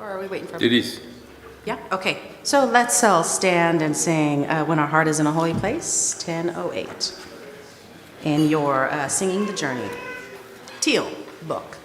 or are we waiting for? It is. Yeah, okay. So let's all stand and sing When Our Heart is in a Holy Place, 10:08. And you're singing The Journey. Teal book.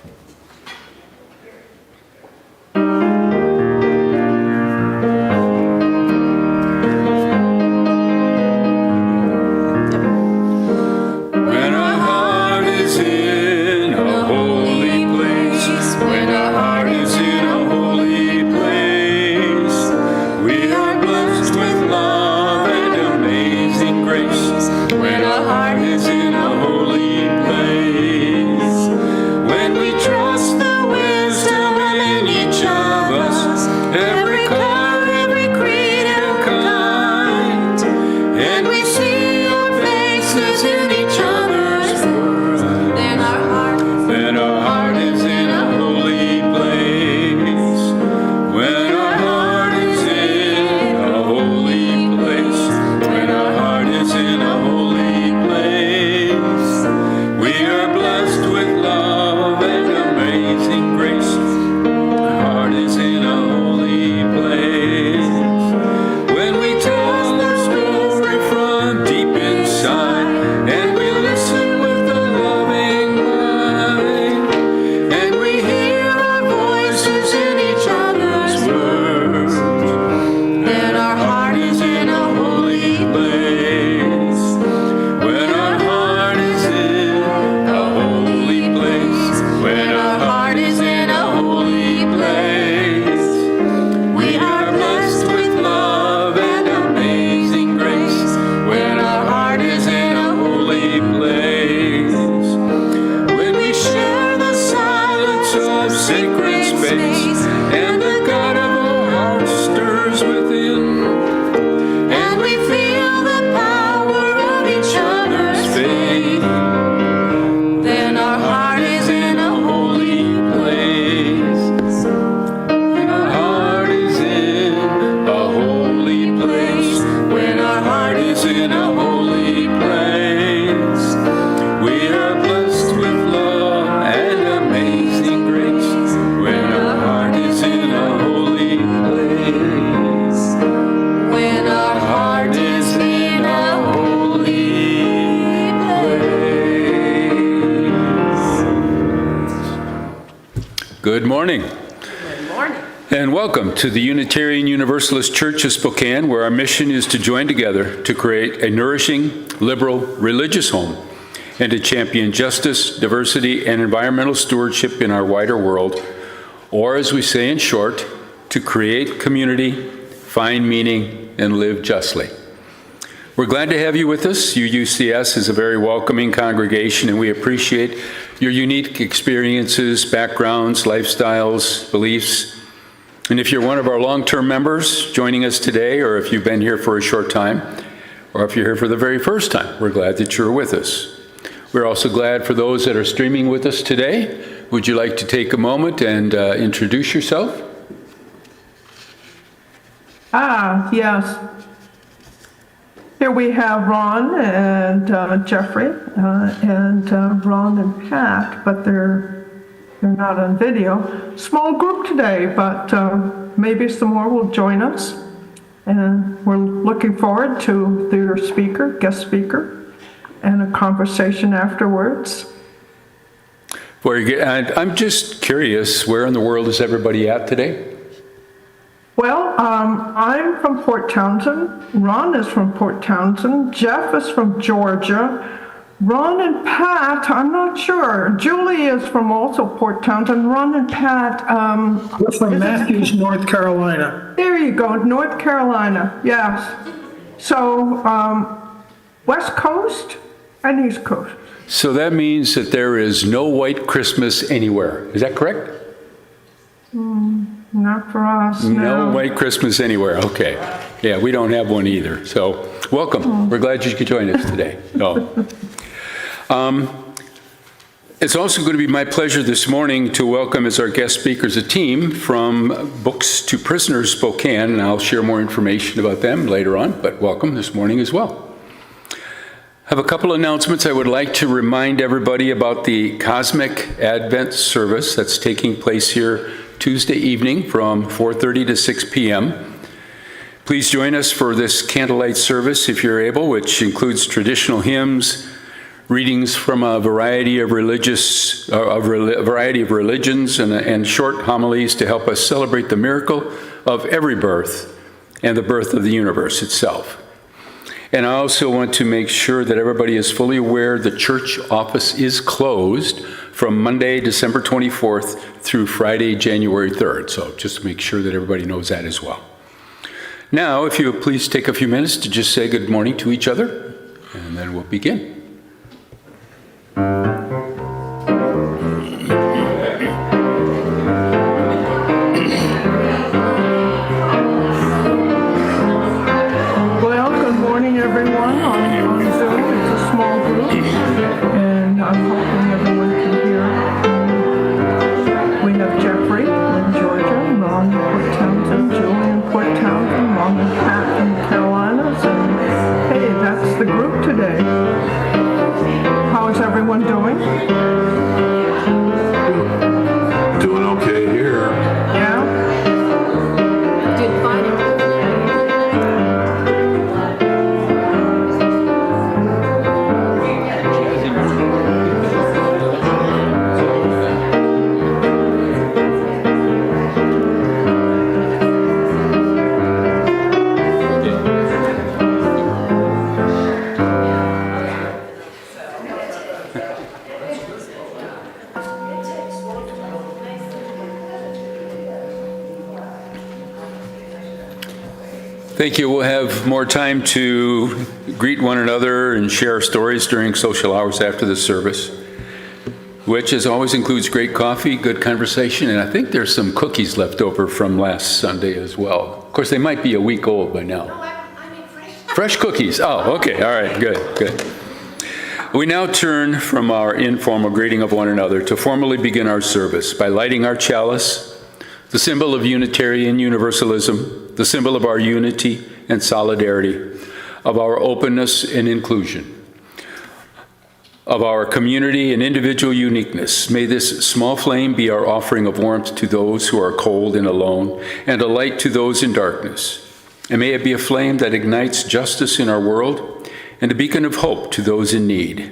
Good morning. Good morning. And welcome to the Unitarian Universalist Church of Spokane, where our mission is to join together to create a nourishing, liberal, religious home and to champion justice, diversity, and environmental stewardship in our wider world, or as we say in short, to create community, find meaning, and live justly. We're glad to have you with us. UUCS is a very welcoming congregation, and we appreciate your unique experiences, backgrounds, lifestyles, beliefs. And if you're one of our long-term members joining us today, or if you've been here for a short time, or if you're here for the very first time, we're glad that you're with us. We're also glad for those that are streaming with us today. Would you like to take a moment and introduce yourself? Yes. Here we have Ron and Jeffrey and Ron and Pat, but they're not on video. Small group today, but maybe some more will join us. And we're looking forward to their guest speaker, and a conversation afterwards. Very good. And I'm just curious, where in the world is everybody at today? Well, I'm from Port Townsend. Ron is from Port Townsend. Jeff is from Georgia. Ron and Pat, I'm not sure. Julie is from also Port Townsend. Ron and Pat. We're from Matthews, North Carolina. There you go, North Carolina, yes. So, West Coast and East Coast. So that means that there is no white Christmas anywhere. Is that correct? Not for us, No white Christmas anywhere. Okay. Yeah, we don't have one either. So welcome. We're glad you could join us today. It's also going to be my pleasure this morning to welcome as our guest speakers a team from Books to Prisoners Spokane, and I'll share more information about them later on, but welcome this morning as well. I have a couple of announcements. I would like to remind everybody about the Cosmic Advent service that's taking place here Tuesday evening from 4:30 to 6 p.m. Please join us for this candlelight service if you're able, which includes traditional hymns, readings from a variety of religions, and short homilies to help us celebrate the miracle of every birth and the birth of the universe itself. And I also want to make sure that everybody is fully aware the church office is closed from Monday, December 24th through Friday, January 3rd. So just to make sure that everybody knows that as well. Now, if you would please take a few minutes to just say good morning to each other, and then we'll begin. Everyone on Zoom. It's a small group, and I'm hoping everyone can hear. We have Jeffrey in Georgia, Ron in Port Townsend, Julie in Port Townsend, Mom and Pat in the Carolinas, and hey, that's the group today. How is everyone doing? Doing okay here. Yeah? Did fine. Thank you. We'll have more time to greet one another and share stories during social hours after the service, which as always includes great coffee, good conversation, and I think there's some cookies left over from last Sunday as well. Of course, they might be a week old by now. I mean fresh. Fresh cookies. Oh, okay. All right. Good. We now turn from our informal greeting of one another to formally begin our service by lighting our chalice, the symbol of Unitarian Universalism, the symbol of our unity and solidarity, of our openness and inclusion, of our community and individual uniqueness. May this small flame be our offering of warmth to those who are cold and alone, and a light to those in darkness. And may it be a flame that ignites justice in our world and a beacon of hope to those in need.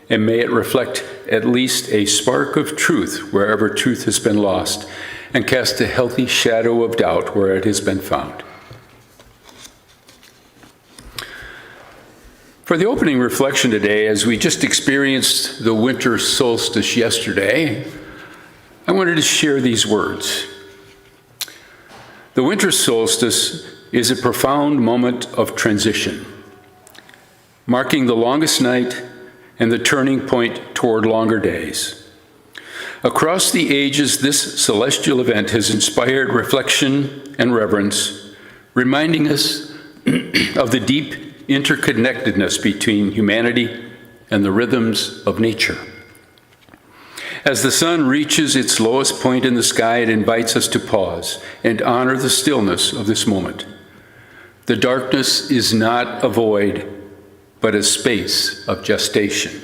And may it reflect at least a spark of truth wherever truth has been lost, and cast a healthy shadow of doubt where it has been found. For the opening reflection today, as we just experienced the winter solstice yesterday, I wanted to share these words. The winter solstice is a profound moment of transition, marking the longest night and the turning point toward longer days. Across the ages, this celestial event has inspired reflection and reverence, reminding us of the deep interconnectedness between humanity and the rhythms of nature. As the sun reaches its lowest point in the sky, it invites us to pause and honor the stillness of this moment. The darkness is not a void, but a space of gestation,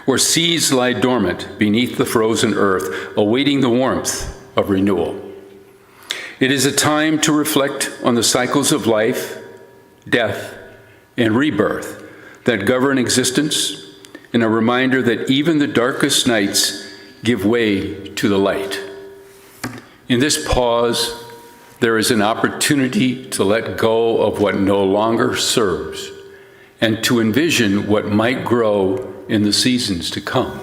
where seeds lie dormant beneath the frozen earth, awaiting the warmth of renewal. It is a time to reflect on the cycles of life, death, and rebirth that govern existence, and a reminder that even the darkest nights give way to the light. In this pause, there is an opportunity to let go of what no longer serves and to envision what might grow in the seasons to come.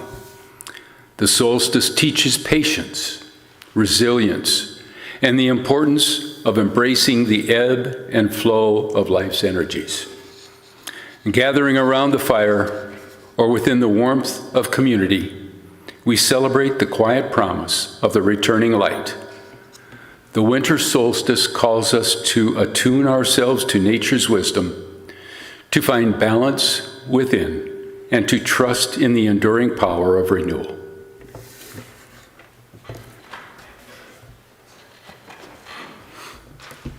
The solstice teaches patience, resilience, and the importance of embracing the ebb and flow of life's energies. Gathering around the fire or within the warmth of community, we celebrate the quiet promise of the returning light. The winter solstice calls us to attune ourselves to nature's wisdom, to find balance within, and to trust in the enduring power of renewal.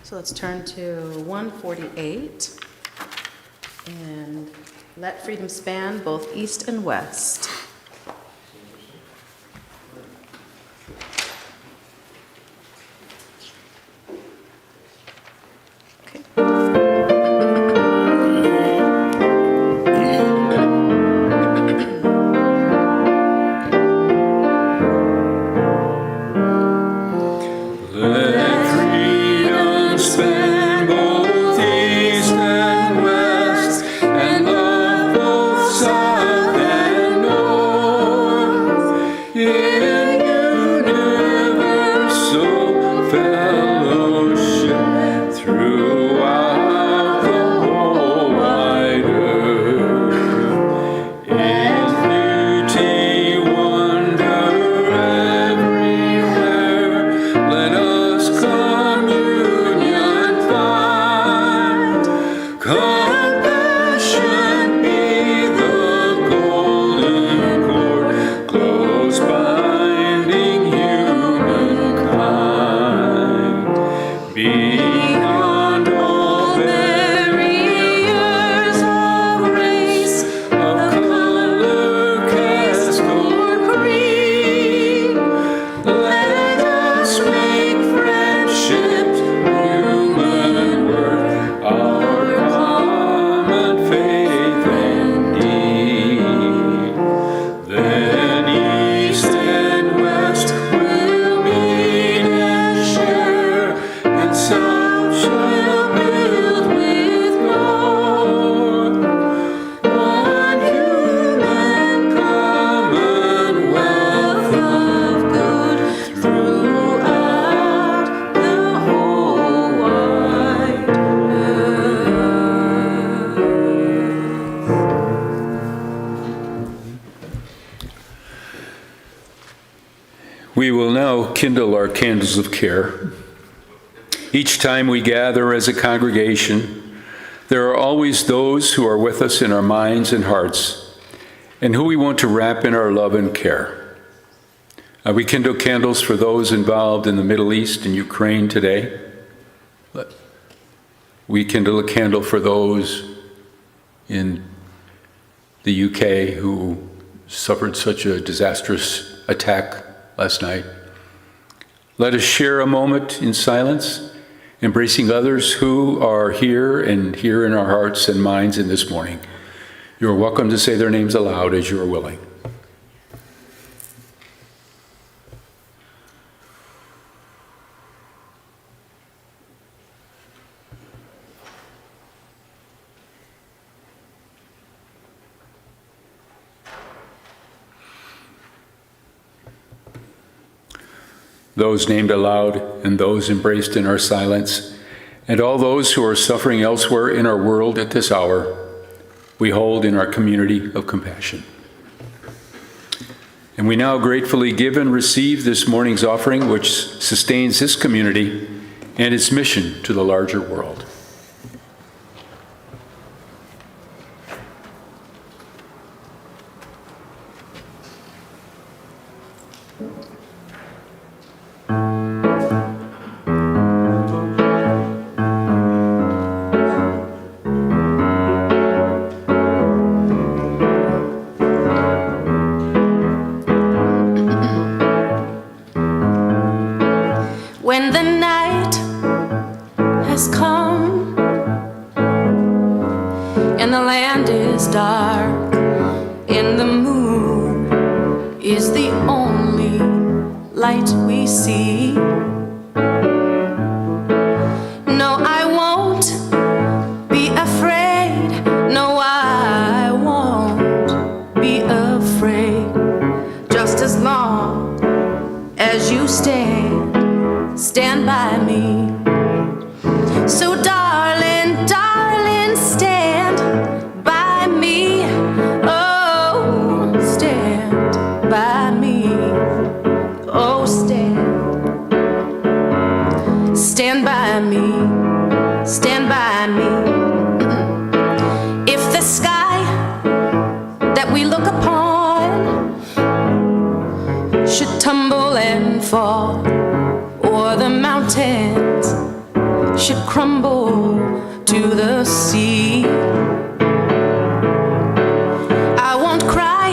So let's turn to 148 and let freedom span both east and west. We will now kindle our candles of care. Each time we gather as a congregation, there are always those who are with us in our minds and hearts, and who we want to wrap in our love and care. We kindle candles for those involved in the Middle East and Ukraine today. We kindle a candle for those in the UK who suffered such a disastrous attack last night. Let us share a moment in silence, embracing others who are here and here in our hearts and minds in this morning. You are welcome to say their names aloud as you are willing. Those named aloud and those embraced in our silence, and all those who are suffering elsewhere in our world at this hour, we hold in our community of compassion. And we now gratefully give and receive this morning's offering, which sustains this community and its mission to the larger world. When the night has come and the land is dark and the moon is the only light we see, no, I won't be afraid. No, I won't be afraid. Just as long as you stand by me. So darling, darling, stand by me. Oh, stand by me. Oh, stand by me. Stand by me. If the sky that we look upon should tumble and fall, or the mountains should crumble to the sea, I won't cry,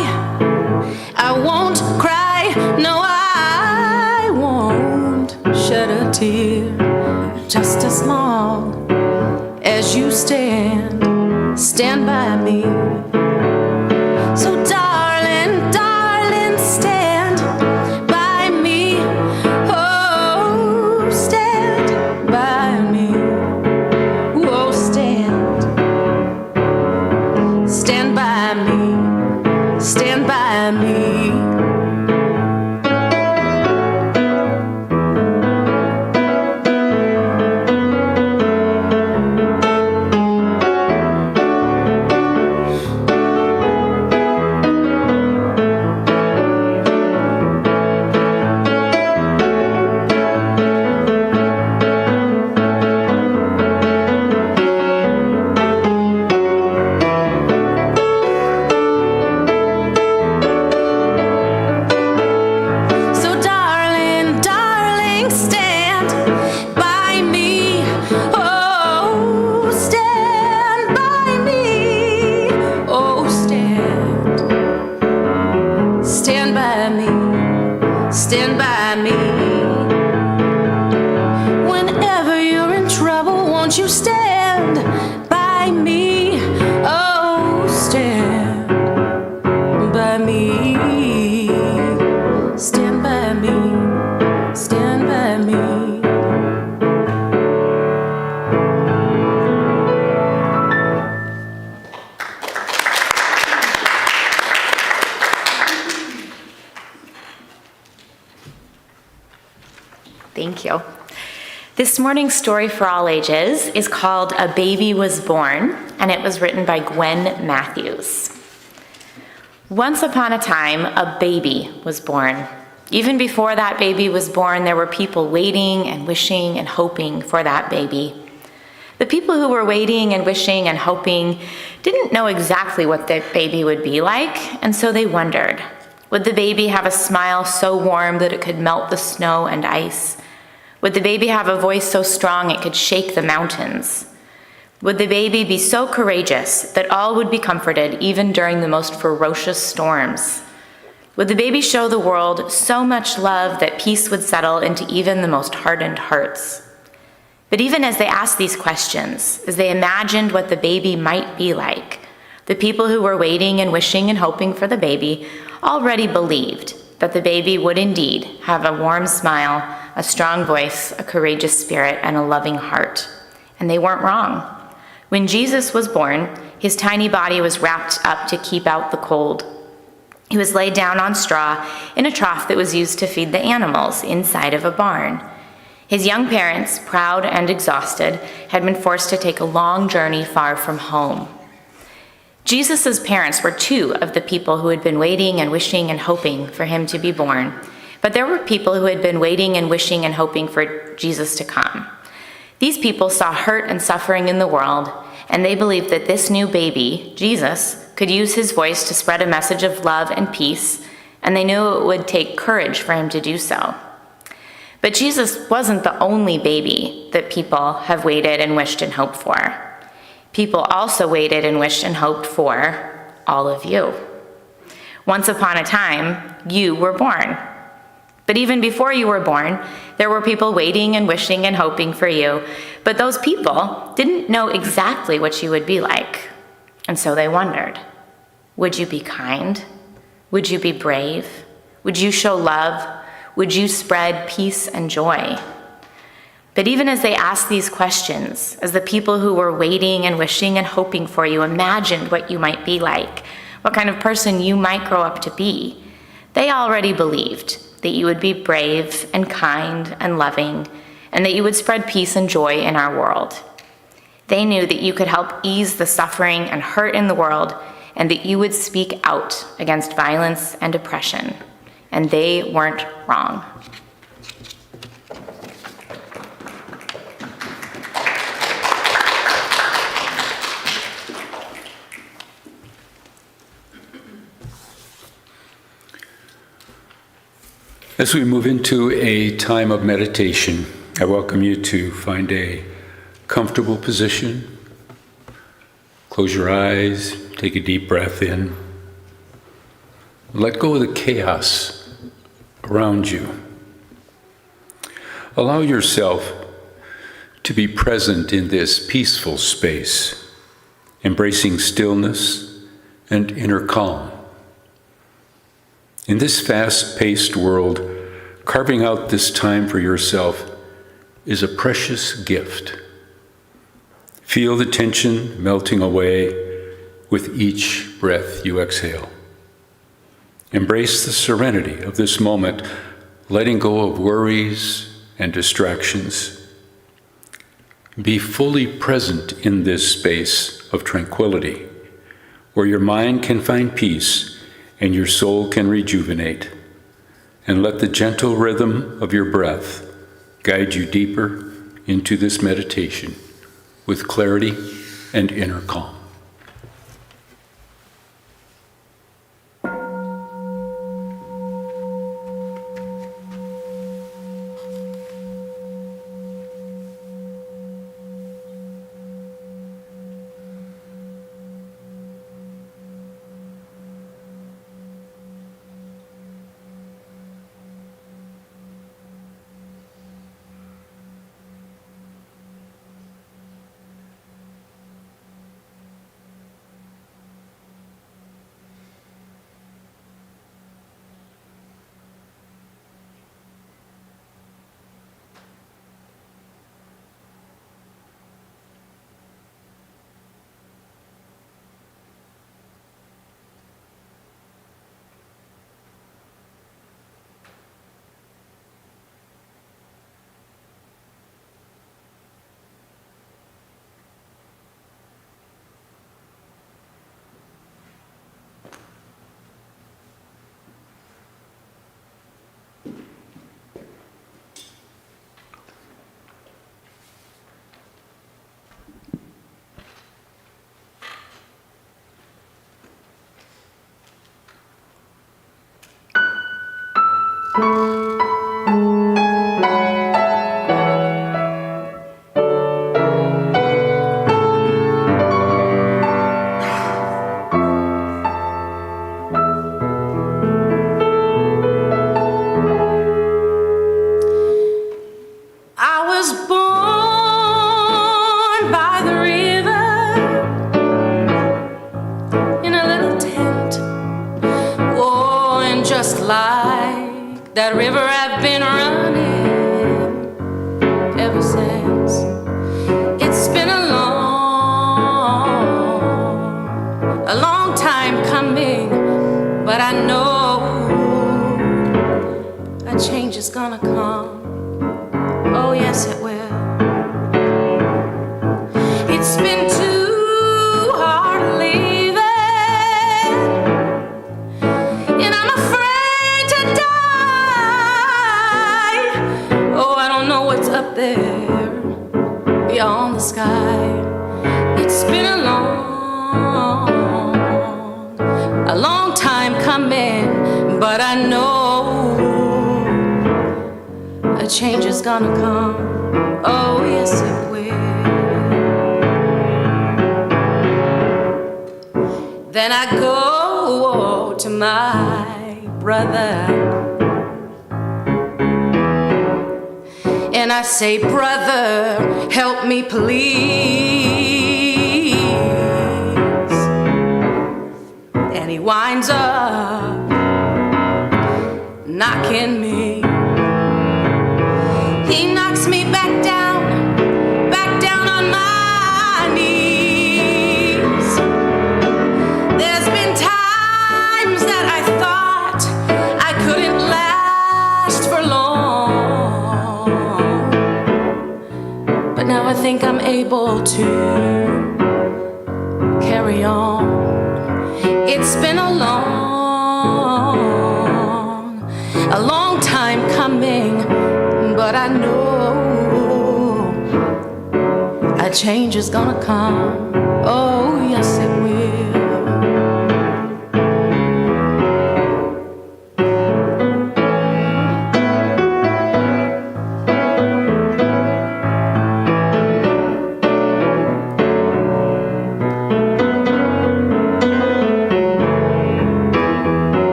no, I won't shed a tear, just as long as you stand by me. So darling, darling, stand by me. Oh, stand by me. Oh, stand by me. Stand by me. Stand by me. Whenever you're in trouble, won't you stand by me? Oh, stand by me. Stand by me. Stand by me. Thank you. This morning's story for all ages is called A Baby Was Born, and it was written by Gwen Matthews. Once upon a time, a baby was born. Even before that baby was born, there were people waiting and wishing and hoping for that baby. The people who were waiting and wishing and hoping didn't know exactly what the baby would be like, and so they wondered, would the baby have a smile so warm that it could melt the snow and ice? Would the baby have a voice so strong it could shake the mountains? Would the baby be so courageous that all would be comforted even during the most ferocious storms? Would the baby show the world so much love that peace would settle into even the most hardened hearts? But even as they asked these questions, as they imagined what the baby might be like, the people who were waiting and wishing and hoping for the baby already believed that the baby would indeed have a warm smile, a strong voice, a courageous spirit, and a loving heart. And they weren't wrong. When Jesus was born, his tiny body was wrapped up to keep out the cold. He was laid down on straw in a trough that was used to feed the animals inside of a barn. His young parents, proud and exhausted, had been forced to take a long journey far from home. Jesus' parents were two of the people who had been waiting and wishing and hoping for him to be born, but there were people who had been waiting and wishing and hoping for Jesus to come. These people saw hurt and suffering in the world, and they believed that this new baby, Jesus, could use his voice to spread a message of love and peace, and they knew it would take courage for him to do so. But Jesus wasn't the only baby that people have waited and wished and hoped for. People also waited and wished and hoped for all of you. Once upon a time, you were born. But even before you were born, there were people waiting and wishing and hoping for you. But those people didn't know exactly what you would be like. And so they wondered, would you be kind? Would you be brave? Would you show love? Would you spread peace and joy? But even as they asked these questions, as the people who were waiting and wishing and hoping for you imagined what you might be like, what kind of person you might grow up to be, they already believed that you would be brave and kind and loving, and that you would spread peace and joy in our world. They knew that you could help ease the suffering and hurt in the world, and that you would speak out against violence and oppression. And they weren't wrong. As we move into a time of meditation, I welcome you to find a comfortable position. Close your eyes, take a deep breath in. Let go of the chaos around you. Allow yourself to be present in this peaceful space, embracing stillness and inner calm. In this fast-paced world, carving out this time for yourself is a precious gift. Feel the tension melting away with each breath you exhale. Embrace the serenity of this moment, letting go of worries and distractions. Be fully present in this space of tranquility, where your mind can find peace and your soul can rejuvenate. And let the gentle rhythm of your breath guide you deeper into this meditation with clarity and inner calm. I was born by the river in a little tent. Oh, and just like that river, I've been running ever since. It's been a long time coming, but I know a change is gonna come. Oh, yes, it will. It's been too hard leaving, and I'm afraid to die. Oh, I don't know what's up there beyond the sky. It's been a long time coming, but I know a change is gonna come. Oh, yes, it will. Then I go to my brother and I say, brother, help me please. And he winds up knocking me. He knocks me back down on my knees. There's been times that I thought I couldn't last for long, but now I think I'm able to carry on. It's been a long time coming, but I know a change is gonna come. Oh, yes, it will.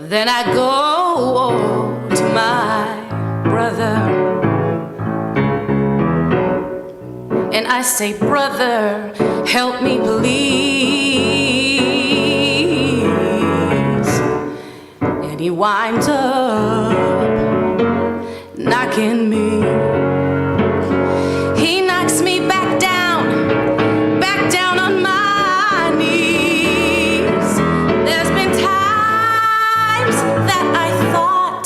Then I go to my brother and I say, brother, help me please. And he winds up knocking me. He knocks me back down on my knees. There's been times that I thought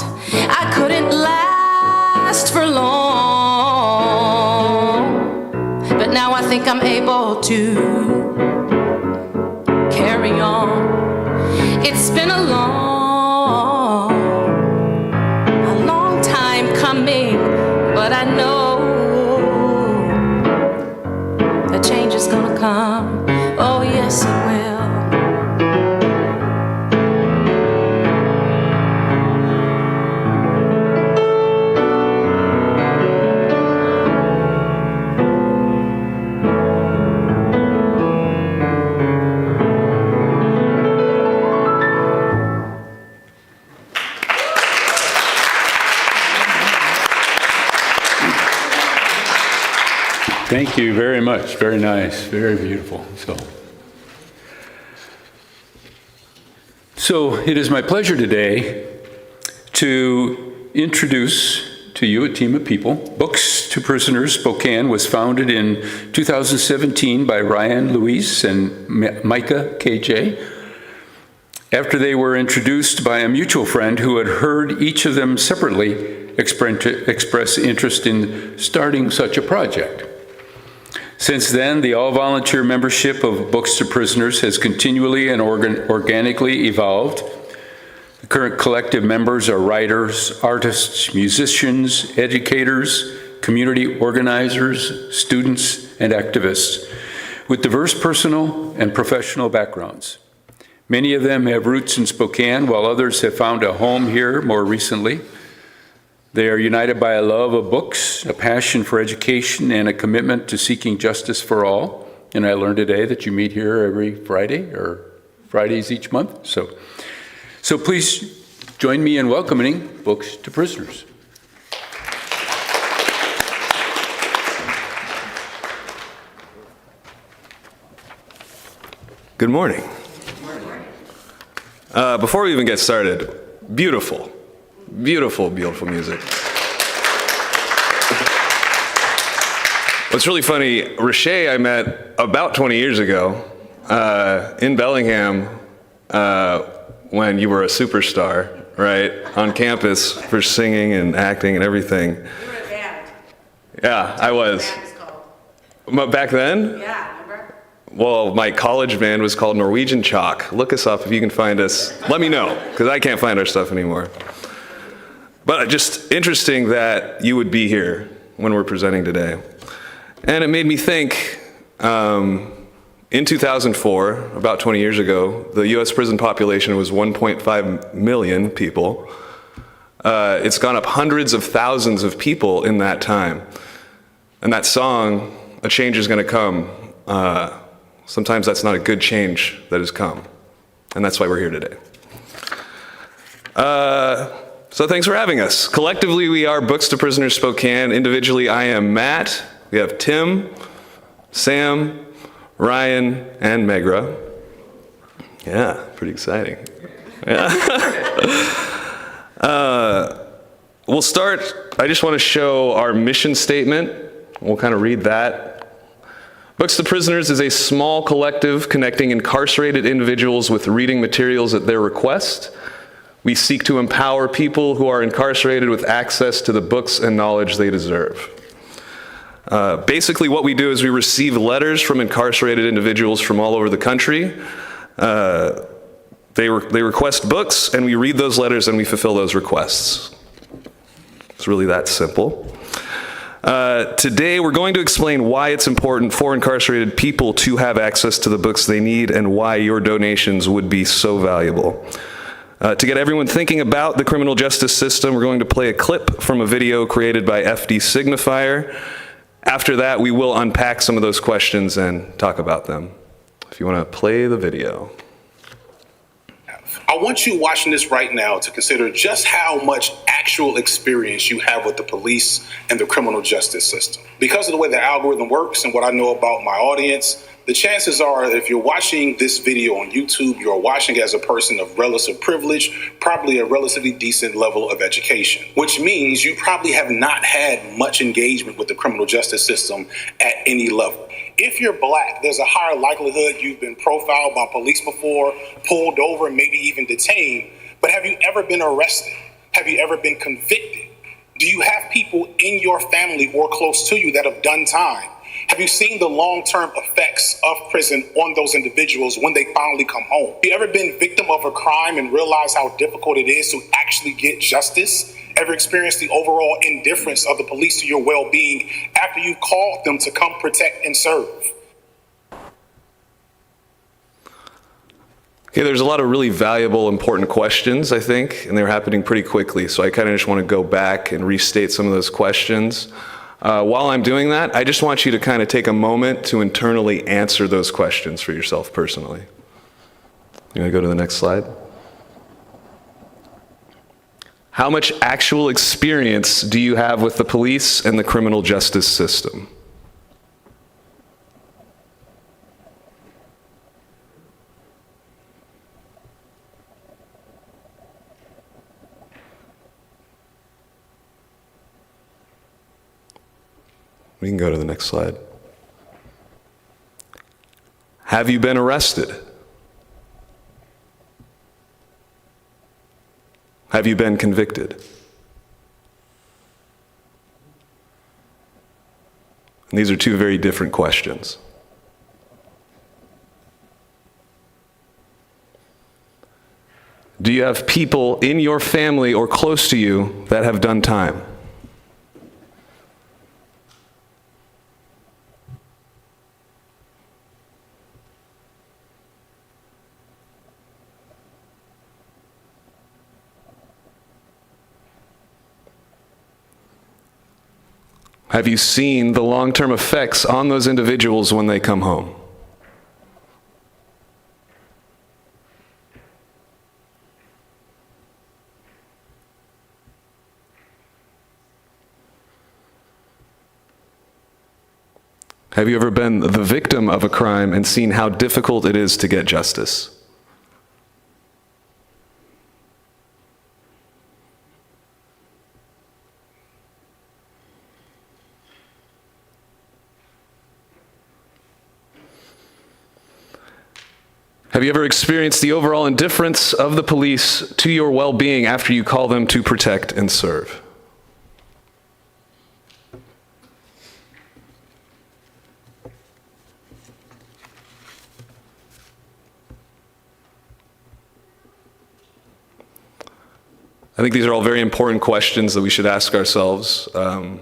I couldn't last for long, but now I think I'm able to carry on. It's been a long time coming, but I know a change is gonna come. Oh, yes, it will. Thank you very much. Very nice. Very beautiful. So it is my pleasure today to introduce to you a team of people. Books to Prisoners Spokane was founded in 2017 by Ryan, Louise, and Micah KJ. After they were introduced by a mutual friend who had heard each of them separately express interest in starting such a project. Since then, the all-volunteer membership of Books to Prisoners has continually and organically evolved. The current collective members are writers, artists, musicians, educators, community organizers, students, and activists with diverse personal and professional backgrounds. Many of them have roots in Spokane, while others have found a home here more recently. They are united by a love of books, a passion for education, and a commitment to seeking justice for all. And I learned today that you meet here every Friday, or Fridays each month. So please join me in welcoming Books to Prisoners. Good morning. Before we even get started, beautiful, beautiful, beautiful music. What's really funny, Rashay I met about 20 years ago in Bellingham when you were a superstar, right, on campus for singing and acting and everything. You were a band. Yeah, I was. The band was called. Back then? Yeah, remember? Well, my college band was called Norwegian Chalk. Look us up if you can find us. Let me know, because I can't find our stuff anymore. But just interesting that you would be here when we're presenting today. And it made me think, in 2004, about 20 years ago, the US prison population was 1.5 million people. It's gone up hundreds of thousands of people in that time. And that song, A Change Is Gonna Come, sometimes that's not a good change that has come. And that's why we're here today. So thanks for having us. Collectively, we are Books to Prisoners Spokane. Individually, I am Matt. We have Tim, Sam, Ryan, and Megra. Yeah, pretty exciting. Yeah. We'll start, I just want to show our mission statement. We'll kind of read that. Books to Prisoners is a small collective connecting incarcerated individuals with reading materials at their request. We seek to empower people who are incarcerated with access to the books and knowledge they deserve. Basically, what we do is we receive letters from incarcerated individuals from all over the country. They request books, and we read those letters and we fulfill those requests. It's really that simple. Today, we're going to explain why it's important for incarcerated people to have access to the books they need and why your donations would be so valuable. To get everyone thinking about the criminal justice system, we're going to play a clip from a video created by FD Signifier. After that, we will unpack some of those questions and talk about them. If you want to play the video. I want you watching this right now to consider just how much actual experience you have with the police and the criminal justice system. Because of the way the algorithm works and what I know about my audience, the chances are that if you're watching this video on YouTube, you're watching as a person of relative privilege, probably a relatively decent level of education, which means you probably have not had much engagement with the criminal justice system at any level. If you're Black, there's a higher likelihood you've been profiled by police before, pulled over, maybe even detained. But have you ever been arrested? Have you ever been convicted? Do you have people in your family or close to you that have done time? Have you seen the long-term effects of prison on those individuals when they finally come home? Have you ever been victim of a crime and realized how difficult it is to actually get justice? Ever experienced the overall indifference of the police to your well-being after you've called them to come protect and serve? Okay, there's a lot of really valuable, important questions, I think, and they're happening pretty quickly. So I kind of just want to go back and restate some of those questions. While I'm doing that, I just want you to kind of take a moment to internally answer those questions for yourself personally. You want to go to the next slide? How much actual experience do you have with the police and the criminal justice system? We can go to the next slide. Have you been arrested? Have you been convicted? And these are two very different questions. Do you have people in your family or close to you that have done time? Have you seen the long-term effects on those individuals when they come home? Have you ever been the victim of a crime and seen how difficult it is to get justice? Have you ever experienced the overall indifference of the police to your well-being after you call them to protect and serve? I think these are all very important questions that we should ask ourselves. The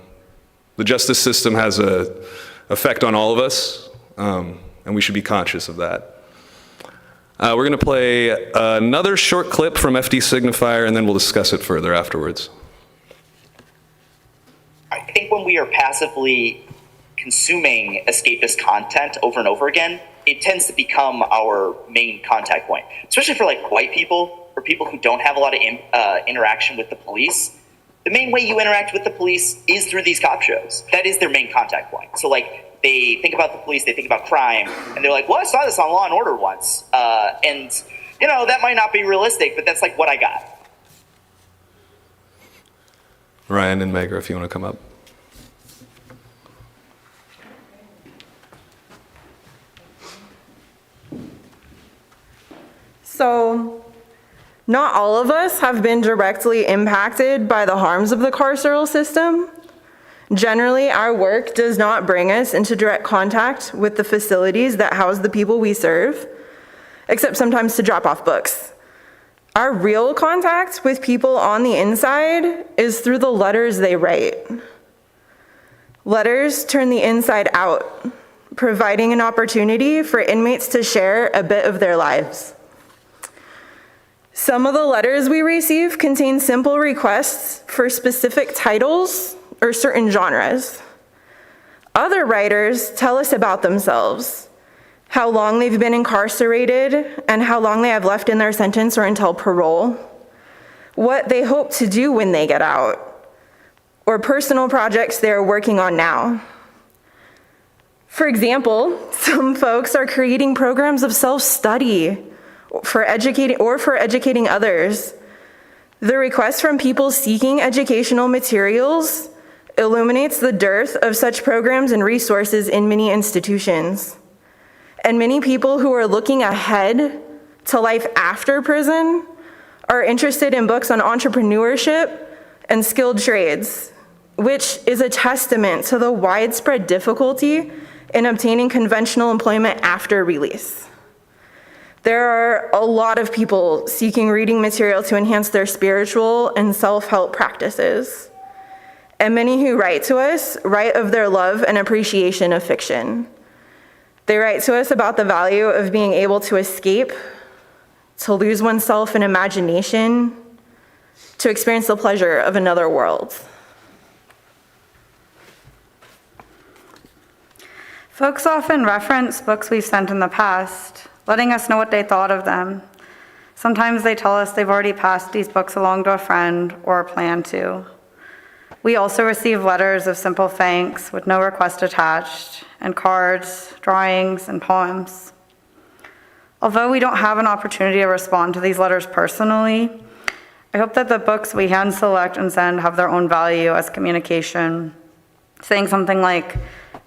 justice system has an effect on all of us, and we should be conscious of that. We're going to play another short clip from FD Signifier, and then we'll discuss it further afterwards. I think when we are passively consuming escapist content over and over again, it tends to become our main contact point, especially for like white people or people who don't have a lot of interaction with the police. The main way you interact with the police is through these cop shows. That is their main contact point. So like they think about the police, they think about crime, and they're like, well, I saw this on Law and Order once. And you know, that might not be realistic, but that's like what I got. Ryan and Megra, if you want to come up. So, not all of us have been directly impacted by the harms of the carceral system. Generally, our work does not bring us into direct contact with the facilities that house the people we serve, except sometimes to drop off books. Our real contact with people on the inside is through the letters they write. Letters turn the inside out, providing an opportunity for inmates to share a bit of their lives. Some of the letters we receive contain simple requests for specific titles or certain genres. Other writers tell us about themselves, how long they've been incarcerated and how long they have left in their sentence or until parole, what they hope to do when they get out, or personal projects they are working on now. For example, some folks are creating programs of self-study for educating others. The request from people seeking educational materials illuminates the dearth of such programs and resources in many institutions. And many people who are looking ahead to life after prison are interested in books on entrepreneurship and skilled trades, which is a testament to the widespread difficulty in obtaining conventional employment after release. There are a lot of people seeking reading material to enhance their spiritual and self-help practices. And many who write to us write of their love and appreciation of fiction. They write to us about the value of being able to escape, to lose oneself in imagination, to experience the pleasure of another world. Folks often reference books we've sent in the past, letting us know what they thought of them. Sometimes they tell us they've already passed these books along to a friend or plan to. We also receive letters of simple thanks with no request attached, and cards, drawings, and poems. Although we don't have an opportunity to respond to these letters personally, I hope that the books we hand select and send have their own value as communication, saying something like,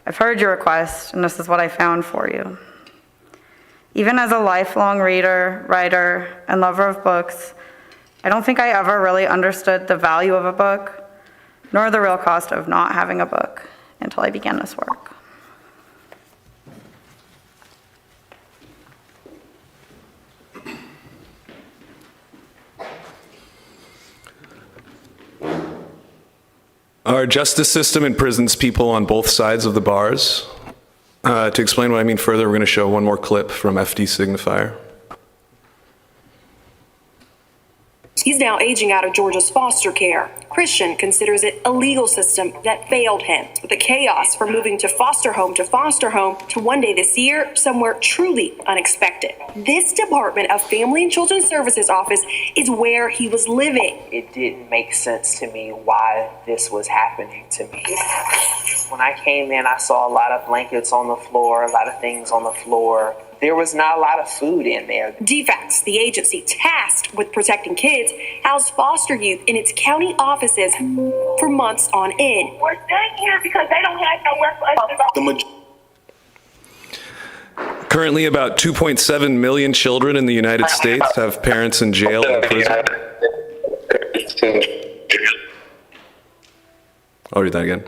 I've heard your request, and this is what I found for you. Even as a lifelong reader, writer, and lover of books, I don't think I ever really understood the value of a book, nor the real cost of not having a book until I began this work. Our justice system imprisons people on both sides of the bars. To explain what I mean further, we're going to show one more clip from FD Signifier. He's now aging out of Georgia's foster care. Christian considers it a legal system that failed him. The chaos from moving to foster home to one day this year, somewhere truly unexpected. This Department of Family and Children's Services office is where he was living. It didn't make sense to me why this was happening to me. When I came in, I saw a lot of blankets on the floor, a lot of things on the floor. There was not a lot of food in there. DFACS, the agency tasked with protecting kids, housed foster youth in its county offices for months on end. We're staying here because they don't have nowhere for us to go. Currently, about 2.7 million children in the United States have parents in jail or prison. I'll read that again.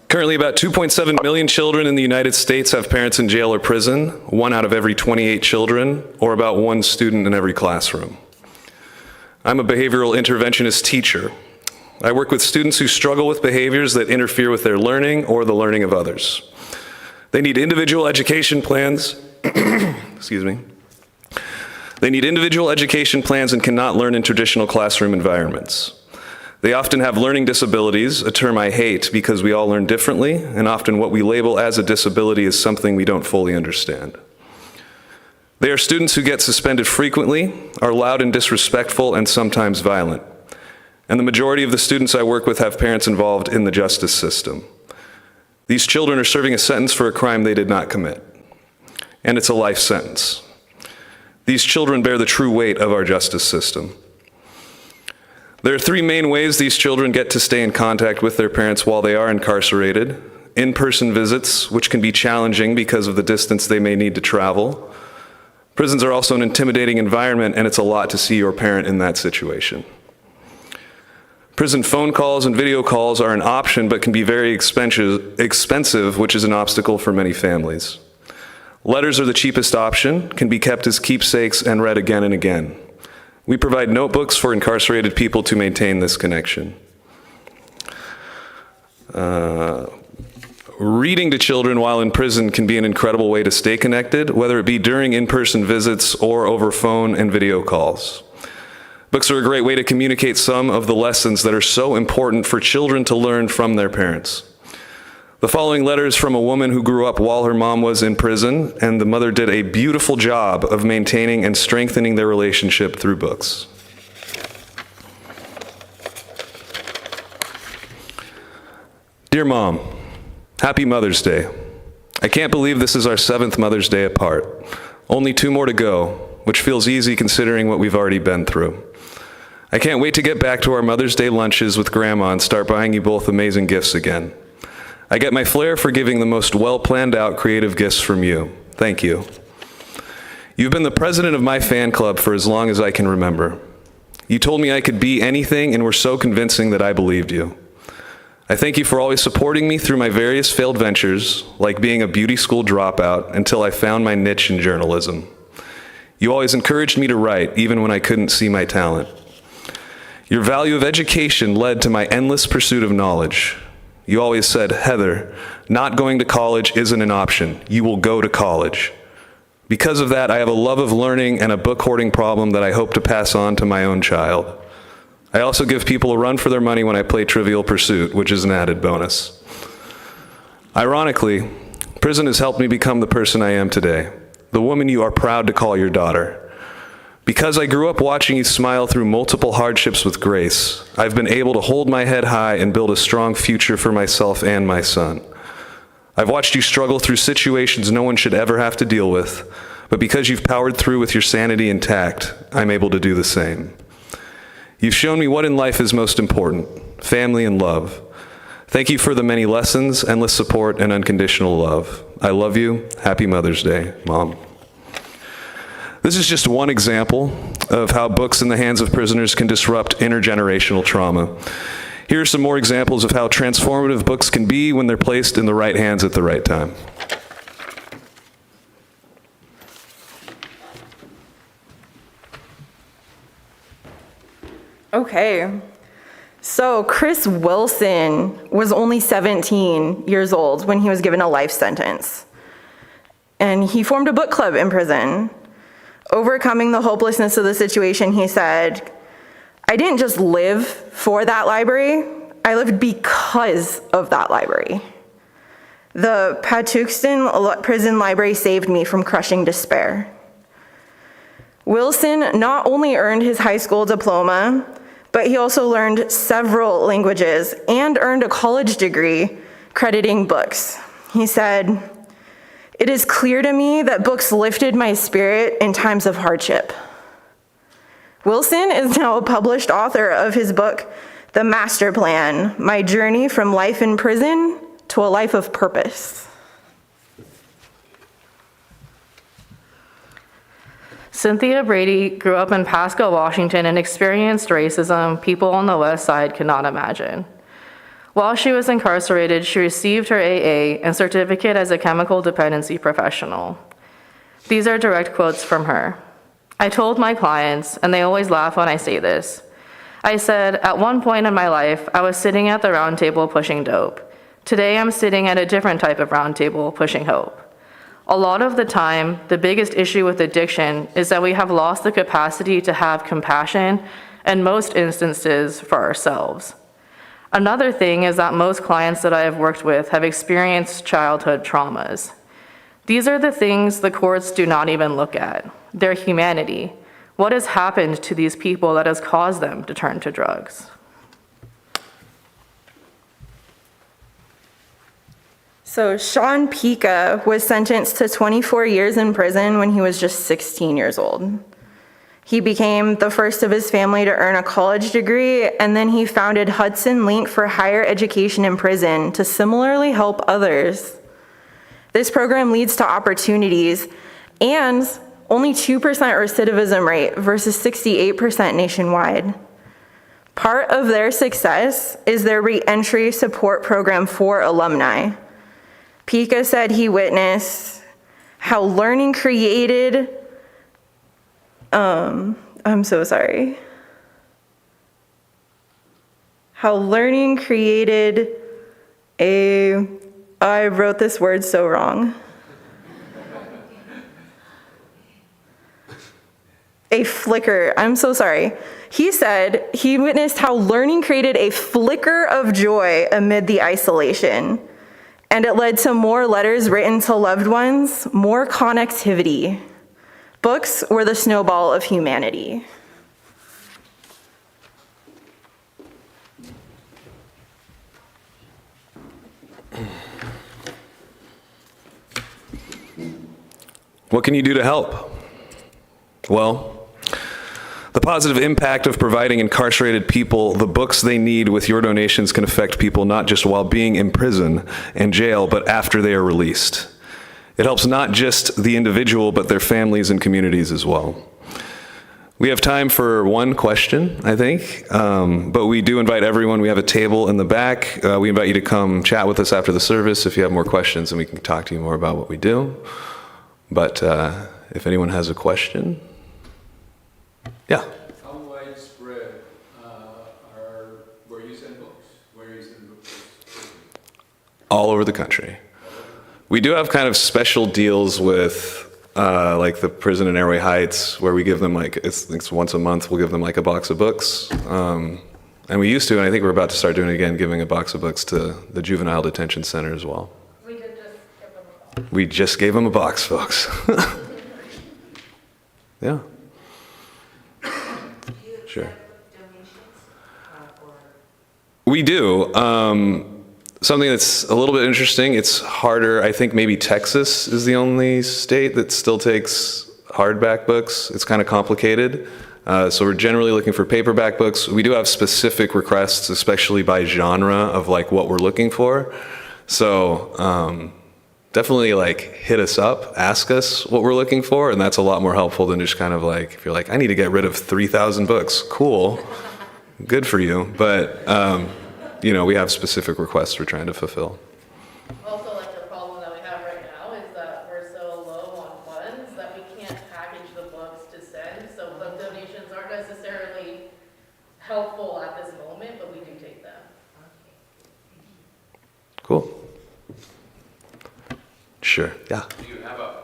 Currently, about 2.7 million children in the United States have parents in jail or prison, 1 out of every 28 children, or about 1 student in every classroom. I'm a behavioral interventionist teacher. I work with students who struggle with behaviors that interfere with their learning or the learning of others. They need individual education plans, excuse me. They need individual education plans and cannot learn in traditional classroom environments. They often have learning disabilities, a term I hate because we all learn differently, and often what we label as a disability is something we don't fully understand. They are students who get suspended frequently, are loud and disrespectful, and sometimes violent. And the majority of the students I work with have parents involved in the justice system. These children are serving a sentence for a crime they did not commit, and it's a life sentence. These children bear the true weight of our justice system. There are 3 main ways these children get to stay in contact with their parents while they are incarcerated. In-person visits, which can be challenging because of the distance they may need to travel. Prisons are also an intimidating environment, and it's a lot to see your parent in that situation. Prison phone calls and video calls are an option, but can be very expensive, which is an obstacle for many families. Letters are the cheapest option, can be kept as keepsakes and read again and again. We provide notebooks for incarcerated people to maintain this connection. Reading to children while in prison can be an incredible way to stay connected, whether it be during in-person visits or over phone and video calls. Books are a great way to communicate some of the lessons that are so important for children to learn from their parents. The following letter is from a woman who grew up while her mom was in prison, and the mother did a beautiful job of maintaining and strengthening their relationship through books. Dear Mom, Happy Mother's Day. I can't believe this is our 7th Mother's Day apart. Only 2 more to go, which feels easy considering what we've already been through. I can't wait to get back to our Mother's Day lunches with Grandma and start buying you both amazing gifts again. I get my flair for giving the most well-planned out creative gifts from you. Thank you. You've been the president of my fan club for as long as I can remember. You told me I could be anything and were so convincing that I believed you. I thank you for always supporting me through my various failed ventures, like being a beauty school dropout until I found my niche in journalism. You always encouraged me to write, even when I couldn't see my talent. Your value of education led to my endless pursuit of knowledge. You always said, Heather, not going to college isn't an option. You will go to college. Because of that, I have a love of learning and a book hoarding problem that I hope to pass on to my own child. I also give people a run for their money when I play Trivial Pursuit, which is an added bonus. Ironically, prison has helped me become the person I am today, the woman you are proud to call your daughter. Because I grew up watching you smile through multiple hardships with grace, I've been able to hold my head high and build a strong future for myself and my son. I've watched you struggle through situations no one should ever have to deal with, but because you've powered through with your sanity intact, I'm able to do the same. You've shown me what in life is most important, family and love. Thank you for the many lessons, endless support, and unconditional love. I love you. Happy Mother's Day, Mom. This is just one example of how books in the hands of prisoners can disrupt intergenerational trauma. Here are some more examples of how transformative books can be when they're placed in the right hands at the right time. Okay, So Chris Wilson was only 17 years old when he was given a life sentence. And he formed a book club in prison. Overcoming the hopelessness of the situation, he said, "I didn't just live for that library, I lived because of that library. The Patuxent Prison Library saved me from crushing despair." Wilson not only earned his high school diploma, but he also learned several languages and earned a college degree crediting books. He said, "It is clear to me that books lifted my spirit in times of hardship." Wilson is now a published author of his book, The Master Plan: My Journey from Life in Prison to a Life of Purpose. Cynthia Brady grew up in Pasco, Washington, and experienced racism people on the West Side could not imagine. While she was incarcerated, she received her AA and certificate as a chemical dependency professional. These are direct quotes from her. "I told my clients, and they always laugh when I say this, I said, at one point in my life, I was sitting at the round table pushing dope. Today, I'm sitting at a different type of round table pushing hope. A lot of the time, the biggest issue with addiction is that we have lost the capacity to have compassion, in most instances, for ourselves. Another thing is that most clients that I have worked with have experienced childhood traumas. These are the things the courts do not even look at. Their humanity. What has happened to these people that has caused them to turn to drugs?" So Sean Pica was sentenced to 24 years in prison when he was just 16 years old. He became the first of his family to earn a college degree, and then he founded Hudson Link for Higher Education in Prison to similarly help others. This program leads to opportunities and only 2% recidivism rate versus 68% nationwide. Part of their success is their reentry support program for alumni. Pica said he witnessed how learning created, how learning created I wrote this word so wrong. A flicker, I'm so sorry. He said he witnessed how learning created a flicker of joy amid the isolation. And it led to more letters written to loved ones, more connectivity. Books were the snowball of humanity. What can you do to help? Well, the positive impact of providing incarcerated people the books they need with your donations can affect people not just while being in prison and jail, but after they are released. It helps not just the individual, but their families and communities as well. We have time for one question, I think, but we do invite everyone. We have a table in the back. We invite you to come chat with us after the service if you have more questions, and we can talk to you more about what we do. But if anyone has a question, yeah. How widespread where you send books? Where you send books? All over the country. We do have kind of special deals with like the prison in Airway Heights, where we give them it's once a month, we'll give them like a box of books. And we used to, and I think we're about to start doing it again, giving a box of books to the Juvenile Detention Center as well. We just gave them a box, folks. Yeah. Sure. We do. Something that's a little bit interesting, it's harder, I think maybe Texas is the only state that still takes hardback books. It's kind of complicated. So we're generally looking for paperback books. We do have specific requests, especially by genre of like what we're looking for. So definitely like hit us up, ask us what we're looking for, and that's a lot more helpful than just kind of like, if you're like, I need to get rid of 3,000 books, cool, good for you. But you know, we have specific requests we're trying to fulfill. Also, like the problem that we have right now is that we're so low on funds that we can't package the books to send, so the donations aren't necessarily helpful at this moment, but we do Sure, yeah. Do you have a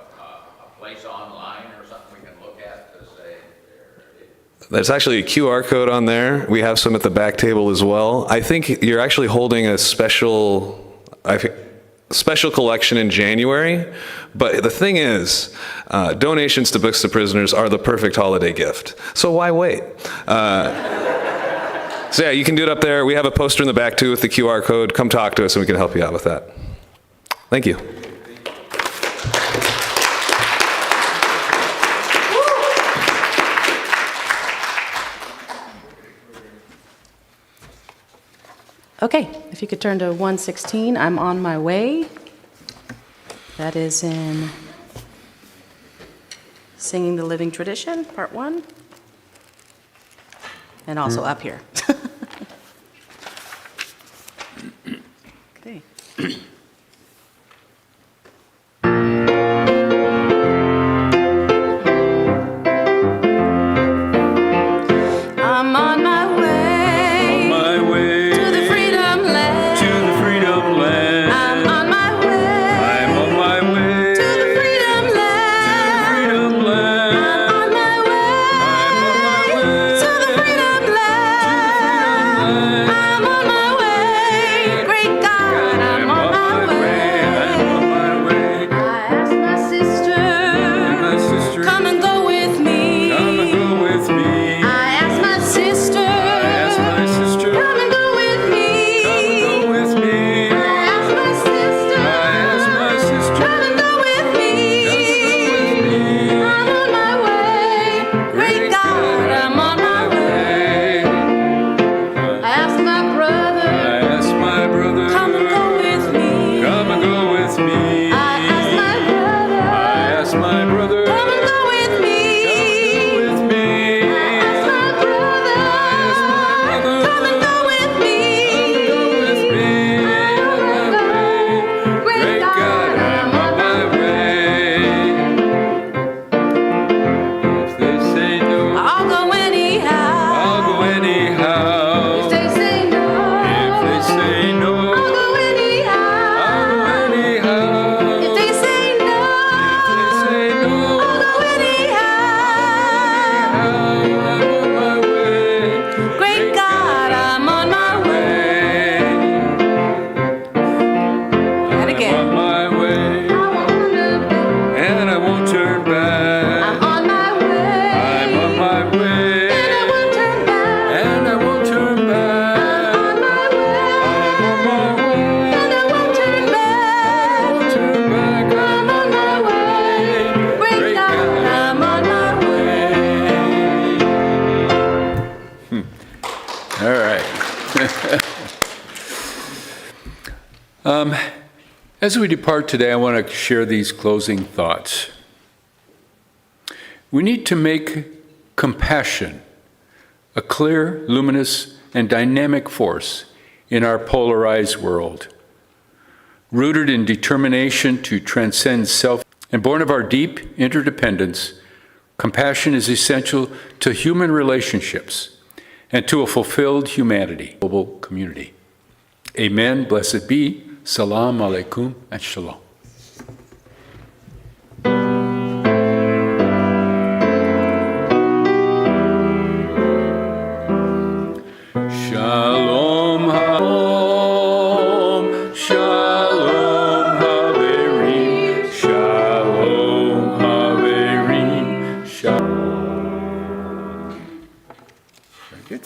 place online or something we can look at to say? There's actually a QR code on there. We have some at the back table as well. I think you're actually holding a special collection in January, but the thing is, donations to Books to Prisoners are the perfect holiday gift. So why wait? So yeah, you can do it up there. We have a poster in the back too with the QR code. Come talk to us and we can help you out with that. Thank you. Okay, if you could turn to 116, I'm on my way. That is in Singing the Living Tradition, Part 1. And also up here. Okay. I'm on my way. My way to the freedom land. to the freedom land. I'm on my way. I'm on my way to the freedom land. freedom land. I'm on my way. I'm on my way to the freedom land. I'm on my way. Great God, I'm on my way. I'm on my way. I asked my sister, My sister, come and go with me. come and go with me. I asked my sister, Ask my sister, come and go with me. come and go with me. I asked my sister, Ask my sister, come and go with me. I'm on my way. Great God, I'm on my way. I asked my brother, Ask my brother, come and go with me. come and go with me. I asked my brother, Ask my brother, come and go with me. with me. I asked my brother, come and go with me. with me. Great God, I'm on my way. If they say no, I'll go anyhow. I'll go anyhow. If they say no, If they say no, I'll go anyhow. I'll go anyhow. If they say no, Say no, I'll go anyhow. I'm on my way. Great God, I'm on my way. And I'm again. on my way, and I won't turn back. I'm on my way. I'm on my way, And I won't turn back. and I won't turn back. On my way. I'm on my way, And I won't turn back. turn back. I'm on my way. Great God, I'm on my way. All right. As we depart today, I want to share these closing thoughts. We need to make compassion a clear, luminous, and dynamic force in our polarized world. Rooted in determination to transcend self and born of our deep interdependence, compassion is essential to human relationships and to a fulfilled humanity, global community. Amen. Blessed be. Salam alaikum and shalom. Shalom, halom, shalom, haverim, shalom, haverim, shalom. Very good.